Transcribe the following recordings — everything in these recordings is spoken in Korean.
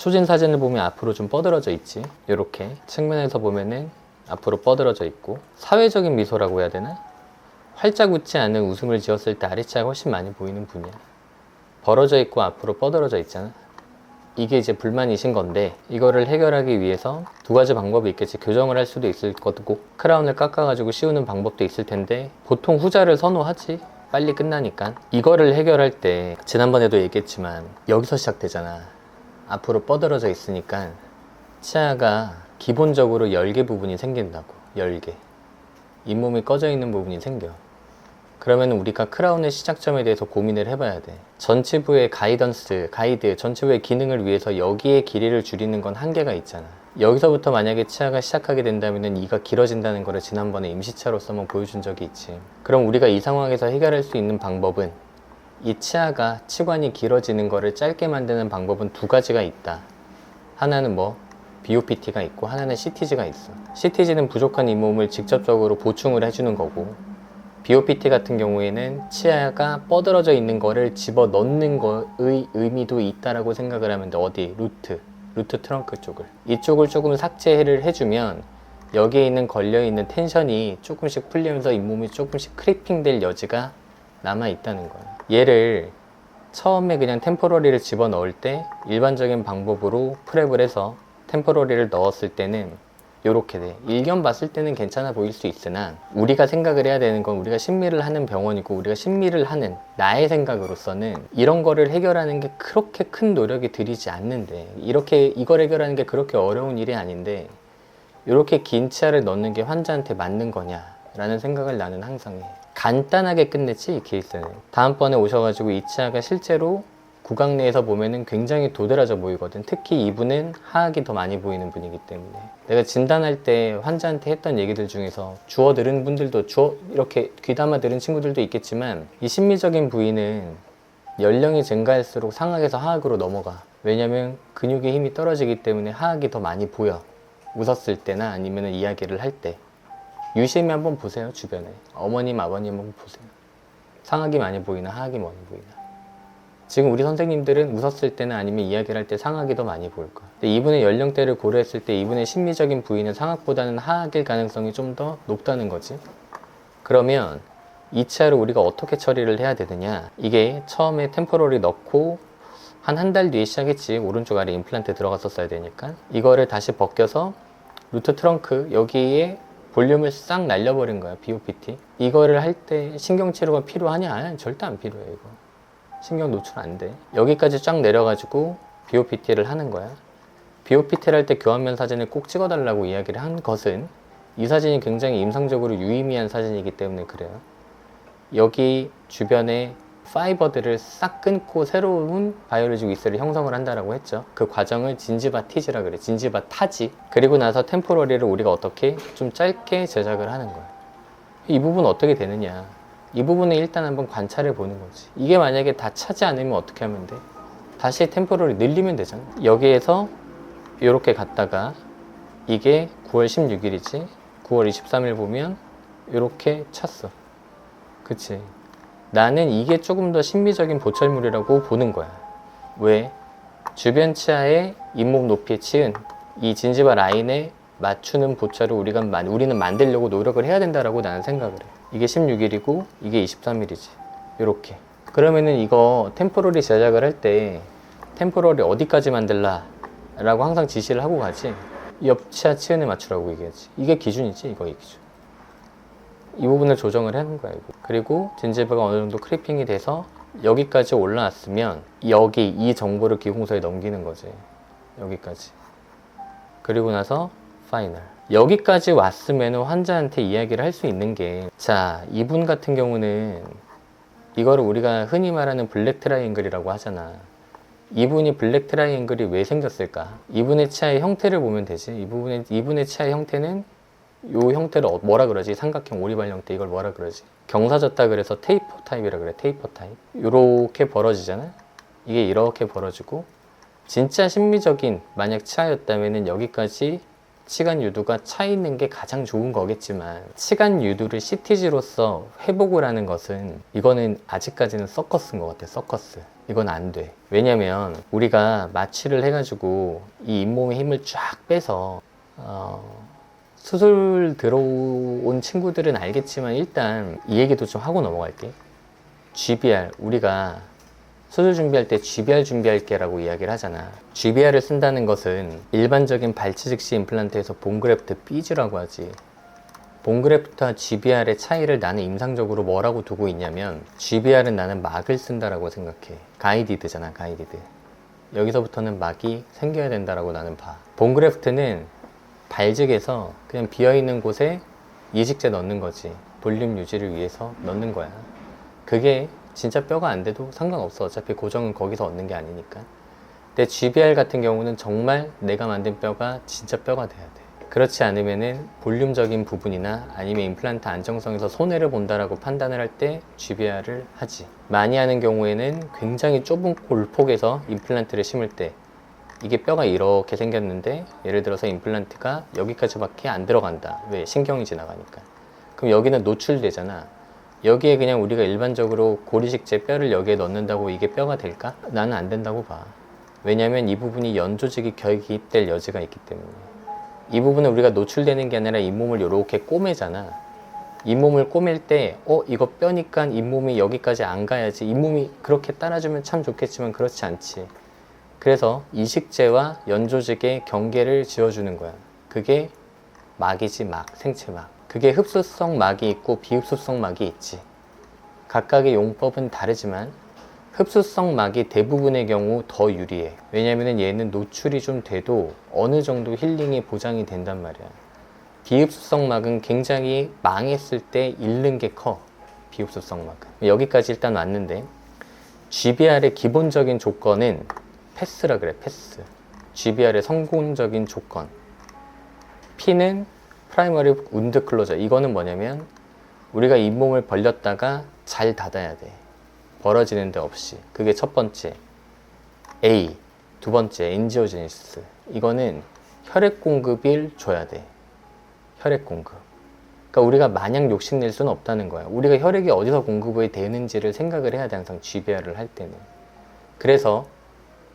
수진 사진을 보면 앞으로 좀 뻗어져 있지. 이렇게 측면에서 보면은 앞으로 뻗어져 있고, 사회적인 미소라고 해야 되나? 활짝 웃지 않은 웃음을 지었을 때 아래치아가 훨씬 많이 보이는 분이야. 벌어져 있고 앞으로 뻗어져 있잖아. 이게 이제 불만이신 건데, 이거를 해결하기 위해서 두 가지 방법이 있겠지. 교정을 할 수도 있을 거고, 크라운을 깎아가지고 씌우는 방법도 있을 텐데, 보통 후자를 선호하지. 빨리 끝나니까. 이거를 해결할 때 지난번에도 얘기했지만 여기서 시작되잖아. 앞으로 뻗어져 있으니까 치아가 기본적으로 열개 부분이 생긴다고. 열개. 잇몸이 꺼져 있는 부분이 생겨. 그러면 우리가 크라운의 시작점에 대해서 고민을 해봐야 돼. 전치부의 가이드, 전치부의 기능을 위해서 여기에 길이를 줄이는 건 한계가 있잖아. 여기서부터 만약에 치아가 시작하게 된다면 이가 길어진다는 거를 지난번에 임시차로서 한번 보여준 적이 있지. 그럼 우리가 이 상황에서 해결할 수 있는 방법은, 이 치아가 치관이 길어지는 거를 짧게 만드는 방법은 두 가지가 있다. 하나는 BOPT가 있고, 하나는 CTG가 있어. CTG는 부족한 잇몸을 직접적으로 보충을 해주는 거고, BOPT 같은 경우에는 치아가 뻗어져 있는 거를 집어 넣는 거의 의미도 있다라고 생각을 하면 돼. 어디? 루트 트렁크 쪽을. 이쪽을 조금 삭제를 해주면 여기에 있는 걸려있는 텐션이 조금씩 풀리면서 잇몸이 조금씩 크리핑 될 여지가 남아있다는 거야. 얘를 처음에 그냥 템포러리를 집어 넣을 때 일반적인 방법으로 프랩을 해서 템포러리를 넣었을 때는 요렇게 돼. 일견 봤을 때는 괜찮아 보일 수 있으나, 우리가 생각을 해야 되는 건, 우리가 심미를 하는 병원이고 우리가 심미를 하는 나의 생각으로서는 이런 거를 해결하는 게 그렇게 큰 노력이 들이지 않는데, 이걸 해결하는 게 그렇게 어려운 일이 아닌데 이렇게 긴 치아를 넣는 게 환자한테 맞는 거냐 라는 생각을 나는 항상 해. 간단하게 끝냈지, 이 케이스는. 다음번에 오셔가지고 이 치아가 실제로 구강 내에서 보면은 굉장히 도드라져 보이거든. 특히 이분은 하악이 더 많이 보이는 분이기 때문에. 내가 진단할 때 환자한테 했던 얘기들 중에서 주워 들은 분들도, 이렇게 귀담아 들은 친구들도 있겠지만, 이 심미적인 부위는 연령이 증가할수록 상악에서 하악으로 넘어가. 왜냐면 근육의 힘이 떨어지기 때문에 하악이 더 많이 보여. 웃었을 때나 아니면 이야기를 할 때. 유심히 한번 보세요. 주변에 어머님, 아버님 한번 보세요. 상악이 많이 보이나 하악이 많이 보이나. 지금 우리 선생님들은 웃었을 때나 아니면 이야기를 할 때 상악이 더 많이 보일 거야. 근데 이분의 연령대를 고려했을 때 이분의 심미적인 부위는 상악보다는 하악일 가능성이 좀 더 높다는 거지. 그러면 이 치아를 우리가 어떻게 처리를 해야 되느냐. 이게 처음에 템포러리 넣고 한 달 뒤에 시작했지. 오른쪽 아래 임플란트 들어갔었어야 되니까. 이거를 다시 벗겨서 루트 트렁크 여기에 볼륨을 싹 날려버린 거야. BOPT. 이거를 할 때 신경치료가 필요하냐? 절대 안 필요해 이거. 신경 노출 안 돼. 여기까지 쫙 내려가지고 BOPT를 하는 거야. BOPT를 할 때 교환면 사진을 꼭 찍어달라고 이야기를 한 것은, 이 사진이 굉장히 임상적으로 유의미한 사진이기 때문에 그래요. 여기 주변에 파이버들을 싹 끊고 새로운 바이오로직 위스를 형성을 한다라고 했죠. 그 과정을 진지바 티지라 그래. 진지바 타지. 그리고 나서 템포러리를 우리가 어떻게 좀 짧게 제작을 하는 거야. 이 부분 어떻게 되느냐. 이 부분을 일단 한번 관찰해 보는 거지. 이게 만약에 다 차지 않으면 어떻게 하면 돼? 다시 템포러리 늘리면 되잖아. 여기에서 이렇게 갔다가 이게 9월 16일이지 9월 23일 보면 이렇게 찼어. 그치? 나는 이게 조금 더 심미적인 보철물이라고 보는 거야. 왜? 주변 치아의 잇몸 높이에 치은 이 진지바 라인에 맞추는 보철을 우리는 만들려고 노력을 해야 된다라고 나는 생각을 해. 이게 16일이고 이게 23일이지. 요렇게. 그러면은 이거 템포러리 제작을 할 때 템포러리 어디까지 만들라 라고 항상 지시를 하고 가지. 옆 치아 치은에 맞추라고 얘기하지. 이게 기준이지. 이거 기준. 이 부분을 조정을 하는 거야. 이거. 그리고 진지바가 어느 정도 크리핑이 돼서 여기까지 올라왔으면 여기 이 정보를 기공소에 넘기는 거지. 여기까지. 그리고 나서 파이널. 여기까지 왔으면 환자한테 이야기를 할 수 있는 게, 자, 이분 같은 경우는 이거를 우리가 흔히 말하는 블랙 트라이앵글이라고 하잖아. 이분이 블랙 트라이앵글이 왜 생겼을까? 이분의 치아의 형태를 보면 되지. 이분의 치아의 형태는 요 형태를 뭐라 그러지? 삼각형 오리발 형태. 이걸 뭐라 그러지? 경사졌다 그래서 테이퍼 타입이라 그래. 테이퍼 타입. 요렇게 벌어지잖아. 이게 이렇게 벌어지고, 진짜 심미적인 만약 치아였다면은 여기까지 치간 유두가 차 있는 게 가장 좋은 거겠지만, 치간 유두를 CTG로서 회복을 하는 것은, 이거는 아직까지는 서커스인 것 같아. 서커스. 이건 안 돼. 왜냐면 우리가 마취를 해가지고 이 잇몸의 힘을 쫙 빼서 수술 들어온 친구들은 알겠지만 일단 이 얘기도 좀 하고 넘어갈게. GBR, 우리가 수술 준비할 때 GBR 준비할게 라고 이야기를 하잖아. GBR을 쓴다는 것은 일반적인 발치 즉시 임플란트에서 본그래프트 삐즈라고 하지. 본그래프트와 GBR의 차이를 나는 임상적으로 뭐라고 두고 있냐면, GBR은 나는 막을 쓴다라고 생각해. 가이디드잖아, 가이디드. 여기서부터는 막이 생겨야 된다라고 나는 봐. 본그래프트는 발직에서 그냥 비어있는 곳에 이식제 넣는 거지. 볼륨 유지를 위해서 넣는 거야. 그게 진짜 뼈가 안 돼도 상관없어. 어차피 고정은 거기서 얻는 게 아니니까. 근데 GBR 같은 경우는 정말 내가 만든 뼈가 진짜 뼈가 돼야 돼. 그렇지 않으면은 볼륨적인 부분이나 아니면 임플란트 안정성에서 손해를 본다라고 판단을 할 때 GBR을 하지. 많이 하는 경우에는 굉장히 좁은 골폭에서 임플란트를 심을 때, 이게 뼈가 이렇게 생겼는데 예를 들어서 임플란트가 여기까지밖에 안 들어간다. 왜? 신경이 지나가니까. 그럼 여기는 노출되잖아. 여기에 그냥 우리가 일반적으로 고리식제 뼈를 여기에 넣는다고 이게 뼈가 될까? 나는 안 된다고 봐. 왜냐면 이 부분이 연조직이 결기입될 여지가 있기 때문에. 이 부분은 우리가 노출되는 게 아니라 잇몸을 이렇게 꼬매잖아. 잇몸을 꼬맬 때 이거 뼈니까 잇몸이 여기까지 안 가야지. 잇몸이 그렇게 따라주면 참 좋겠지만 그렇지 않지. 그래서 이식제와 연조직의 경계를 지어주는 거야. 그게 막이지, 막, 생체막. 그게 흡수성 막이 있고 비흡수성 막이 있지. 각각의 용법은 다르지만 흡수성 막이 대부분의 경우 더 유리해. 왜냐면 얘는 노출이 좀 돼도 어느 정도 힐링이 보장이 된단 말이야. 비흡수성 막은 굉장히 망했을 때 잃는 게 커. 비흡수성 막은. 여기까지 일단 왔는데, GBR의 기본적인 조건은 패스라 그래, 패스. GBR의 성공적인 조건. P는 프라이머리 운드 클로저. 이거는 뭐냐면 우리가 잇몸을 벌렸다가 잘 닫아야 돼. 벌어지는 데 없이. 그게 첫 번째. A. 두 번째, 엔지오제니시스. 이거는 혈액 공급을 줘야 돼. 혈액 공급. 그러니까 우리가 마냥 욕심낼 수는 없다는 거야. 우리가 혈액이 어디서 공급이 되는지를 생각을 해야 돼, 항상 GBR을 할 때는. 그래서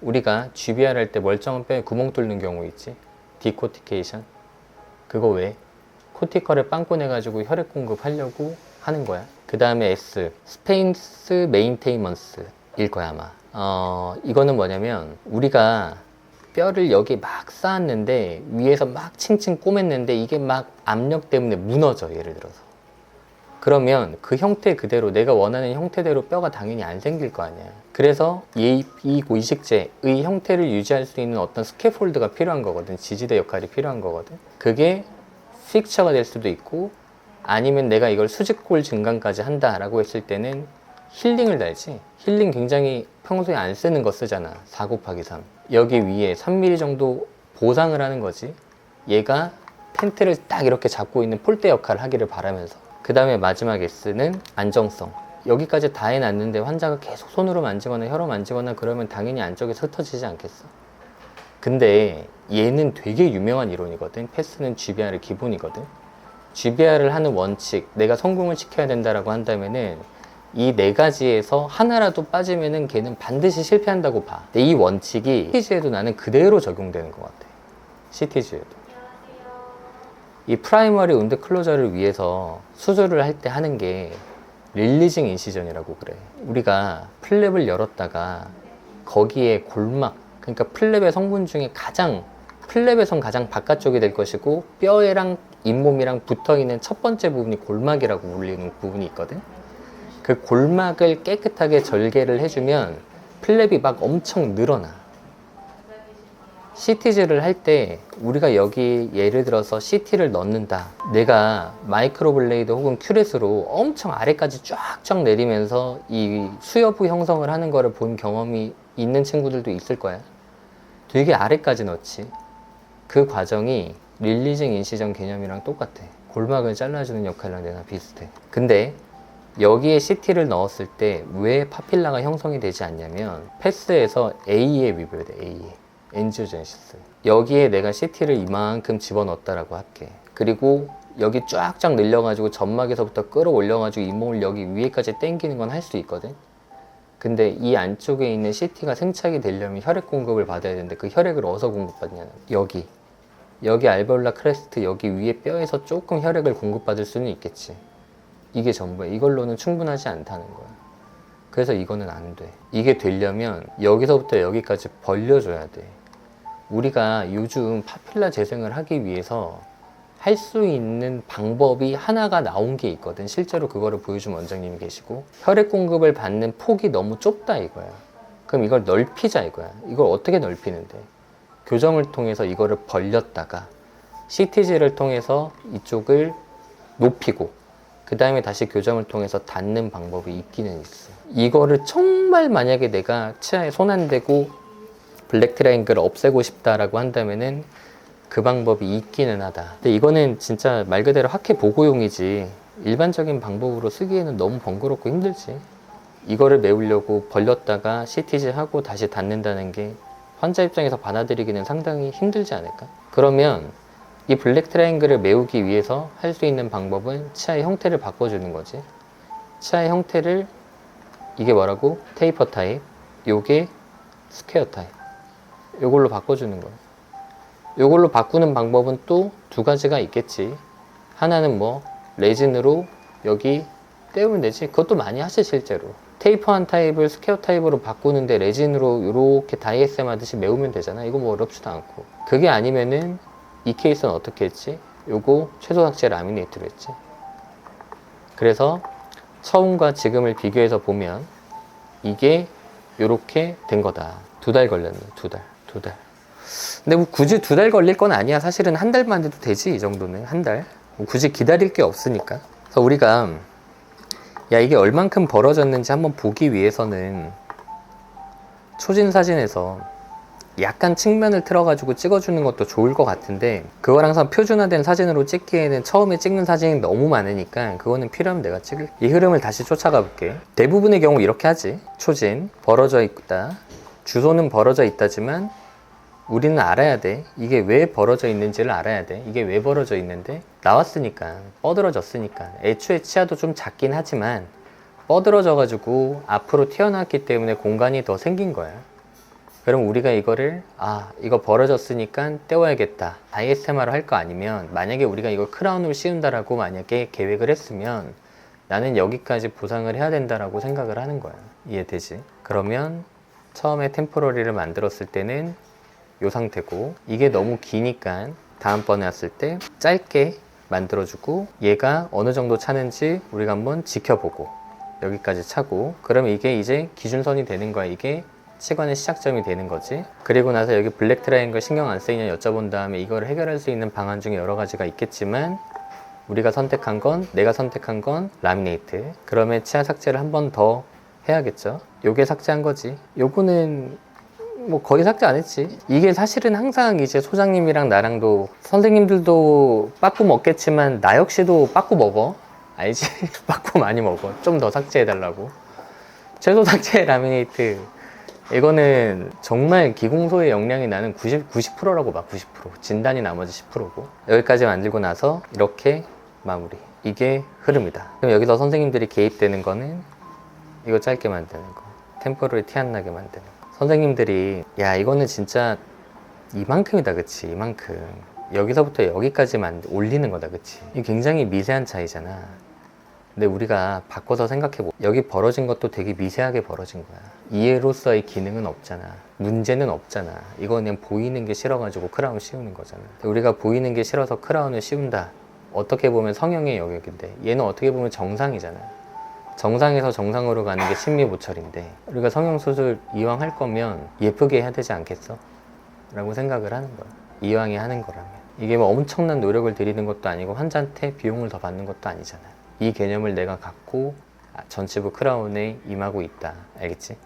우리가 GBR 할 때 멀쩡한 뼈에 구멍 뚫는 경우 있지. 디코티케이션. 그거 왜? 코티컬을 빵꾸 내가지고 혈액 공급하려고 하는 거야. 그 다음에 S, 스페인스 메인테이먼스일 거야 아마. 이거는 뭐냐면 우리가 뼈를 여기 막 쌓았는데 위에서 막 칭칭 꼬맸는데 이게 막 압력 때문에 무너져, 예를 들어서. 그러면 그 형태 그대로, 내가 원하는 형태대로 뼈가 당연히 안 생길 거 아니야. 그래서 이 이식제의 형태를 유지할 수 있는 어떤 스캐폴드가 필요한 거거든. 지지대 역할이 필요한 거거든. 그게 픽처가 될 수도 있고, 아니면 내가 이걸 수직골 증강까지 한다라고 했을 때는 힐링을 달지. 힐링 굉장히 평소에 안 쓰는 거 쓰잖아. 4 곱하기 3. 여기 위에 3mm 정도 보상을 하는 거지. 얘가 텐트를 딱 이렇게 잡고 있는 폴대 역할을 하기를 바라면서. 그 다음에 마지막 S는 안정성. 여기까지 다 해놨는데 환자가 계속 손으로 만지거나 혀로 만지거나 그러면 당연히 안쪽에서 흩어지지 않겠어? 근데 얘는 되게 유명한 이론이거든. 패스는 GBR의 기본이거든. GBR을 하는 원칙, 내가 성공을 시켜야 된다라고 한다면은 이 네 가지에서 하나라도 빠지면은 걔는 반드시 실패한다고 봐. 근데 이 원칙이 CTG에도 나는 그대로 적용되는 것 같아. CTG에도. 이 프라이머리 운드 클로저를 위해서 수술을 할 때 하는 게 릴리징 인시전이라고 그래. 우리가 플랩을 열었다가 거기에 골막, 그러니까 플랩의 성분 중에 플랩에선 가장 바깥쪽이 될 것이고 뼈랑 잇몸이랑 붙어있는 첫 번째 부분이 골막이라고 불리는 부분이 있거든. 그 골막을 깨끗하게 절개를 해주면 플랩이 막 엄청 늘어나. CTG를 할 때 우리가 여기 예를 들어서 CT를 넣는다. 내가 마이크로블레이드 혹은 큐렛으로 엄청 아래까지 쫙쫙 내리면서 이 수여부 형성을 하는 거를 본 경험이 있는 친구들도 있을 거야. 되게 아래까지 넣지. 그 과정이 릴리징 인시전 개념이랑 똑같아. 골막을 잘라주는 역할이랑 내나 비슷해. 근데 여기에 CT를 넣었을 때 왜 파필라가 형성이 되지 않냐면 패스에서 A에 위배돼. A에. 엔지오제니시스. 여기에 내가 CT를 이만큼 집어넣었다라고 할게. 그리고 여기 쫙쫙 늘려가지고 점막에서부터 끌어올려가지고 잇몸을 여기 위에까지 당기는 건 할 수 있거든. 근데 이 안쪽에 있는 CT가 생착이 되려면 혈액 공급을 받아야 되는데 그 혈액을 어디서 공급받냐는 여기 알베올라 크레스트 여기 위에 뼈에서 조금 혈액을 공급받을 수는 있겠지. 이게 전부야. 이걸로는 충분하지 않다는 거야. 그래서 이거는 안 돼. 이게 되려면 여기서부터 여기까지 벌려줘야 돼. 우리가 요즘 파필라 재생을 하기 위해서 할 수 있는 방법이 하나가 나온 게 있거든. 실제로 그거를 보여준 원장님이 계시고, 혈액 공급을 받는 폭이 너무 좁다 이거야. 그럼 이걸 넓히자 이거야. 이걸 어떻게 넓히는데? 교정을 통해서 이거를 벌렸다가 CTG를 통해서 이쪽을 높이고 그 다음에 다시 교정을 통해서 닫는 방법이 있기는 있어. 이거를 정말 만약에 내가 치아에 손 안 대고 블랙 트라이앵글을 없애고 싶다라고 한다면은 그 방법이 있기는 하다. 근데 이거는 진짜 말 그대로 학회 보고용이지 일반적인 방법으로 쓰기에는 너무 번거롭고 힘들지. 이거를 메우려고 벌렸다가 CTG 하고 다시 닫는다는 게 환자 입장에서 받아들이기는 상당히 힘들지 않을까? 그러면 이 블랙 트라이앵글을 메우기 위해서 할 수 있는 방법은 치아의 형태를 바꿔주는 거지. 치아의 형태를 이게 뭐라고? 테이퍼 타입, 요게 스퀘어 타입. 요걸로 바꿔주는 거야. 요걸로 바꾸는 방법은 또 두 가지가 있겠지. 하나는 뭐 레진으로 여기 떼우면 되지. 그것도 많이 하지 실제로. 테이퍼한 타입을 스퀘어 타입으로 바꾸는데 레진으로 이렇게 다이에스엠 하듯이 메우면 되잖아. 이거 뭐 어렵지도 않고. 그게 아니면은 이 케이스는 어떻게 했지? 요거 최소 삭제 라미네이트로 했지. 그래서 처음과 지금을 비교해서 보면 이게 요렇게 된 거다. 2달 걸렸네. 2달. 근데 뭐 굳이 2달 걸릴 건 아니야. 사실은 한 달만 해도 되지. 이 정도는 한 달. 뭐 굳이 기다릴 게 없으니까. 그래서 우리가 야 이게 얼만큼 벌어졌는지 한번 보기 위해서는 초진 사진에서 약간 측면을 틀어가지고 찍어주는 것도 좋을 것 같은데 그걸 항상 표준화된 사진으로 찍기에는 처음에 찍는 사진이 너무 많으니까 그거는 필요하면 내가 찍을. 이 흐름을 다시 쫓아가 볼게. 대부분의 경우 이렇게 하지. 초진 벌어져 있다. 주소는 벌어져 있다지만 우리는 알아야 돼. 이게 왜 벌어져 있는지를 알아야 돼. 이게 왜 벌어져 있는데 나왔으니까, 뻗어졌으니까. 애초에 치아도 좀 작긴 하지만 뻗어져 가지고 앞으로 튀어나왔기 때문에 공간이 더 생긴 거야. 그럼 우리가 이거를 이거 벌어졌으니까 떼워야겠다, ASMR로 할 거 아니면, 만약에 우리가 이걸 크라운으로 씌운다라고 만약에 계획을 했으면 나는 여기까지 보상을 해야 된다라고 생각을 하는 거야. 이해되지? 그러면 처음에 템포러리를 만들었을 때는 이 상태고, 이게 너무 기니까 다음번에 왔을 때 짧게 만들어주고, 얘가 어느 정도 차는지 우리가 한번 지켜보고 여기까지 차고, 그러면 이게 이제 기준선이 되는 거야. 이게 치관의 시작점이 되는 거지. 그리고 나서 여기 블랙 트라이앵글 신경 안 쓰이냐 여쭤본 다음에 이걸 해결할 수 있는 방안 중에 여러 가지가 있겠지만 우리가 선택한 건, 내가 선택한 건 라미네이트. 그러면 치아 삭제를 한 번 더 해야겠죠. 요게 삭제한 거지. 요거는 뭐 거의 삭제 안 했지. 이게 사실은 항상 이제 소장님이랑 나랑도, 선생님들도 빠꾸 먹겠지만 나 역시도 빠꾸 먹어. 알지? 빠꾸 많이 먹어. 좀 더 삭제해 달라고. 최소 삭제 라미네이트. 이거는 정말 기공소의 역량이 나는 90%라고 봐. 90%. 진단이 나머지 10%고. 여기까지 만들고 나서 이렇게 마무리. 이게 흐름이다. 그럼 여기서 선생님들이 개입되는 거는 이거 짧게 만드는 거. 템포를 티 안 나게 만드는 거. 선생님들이 야 이거는 진짜 이만큼이다, 그치? 이만큼. 여기서부터 여기까지만 올리는 거다, 그치? 이게 굉장히 미세한 차이잖아. 근데 우리가 바꿔서 생각해보, 여기 벌어진 것도 되게 미세하게 벌어진 거야. 이해로서의 기능은 없잖아. 문제는 없잖아. 이거 그냥 보이는 게 싫어가지고 크라운 씌우는 거잖아. 우리가 보이는 게 싫어서 크라운을 씌운다. 어떻게 보면 성형의 영역인데 얘는 어떻게 보면 정상이잖아. 정상에서 정상으로 가는 게 심미보철인데, 우리가 성형수술 이왕 할 거면 예쁘게 해야 되지 않겠어? 라고 생각을 하는 거야. 이왕에 하는 거라면. 이게 뭐 엄청난 노력을 들이는 것도 아니고 환자한테 비용을 더 받는 것도 아니잖아. 이 개념을 내가 갖고 전치부 크라운에 임하고 있다. 알겠지?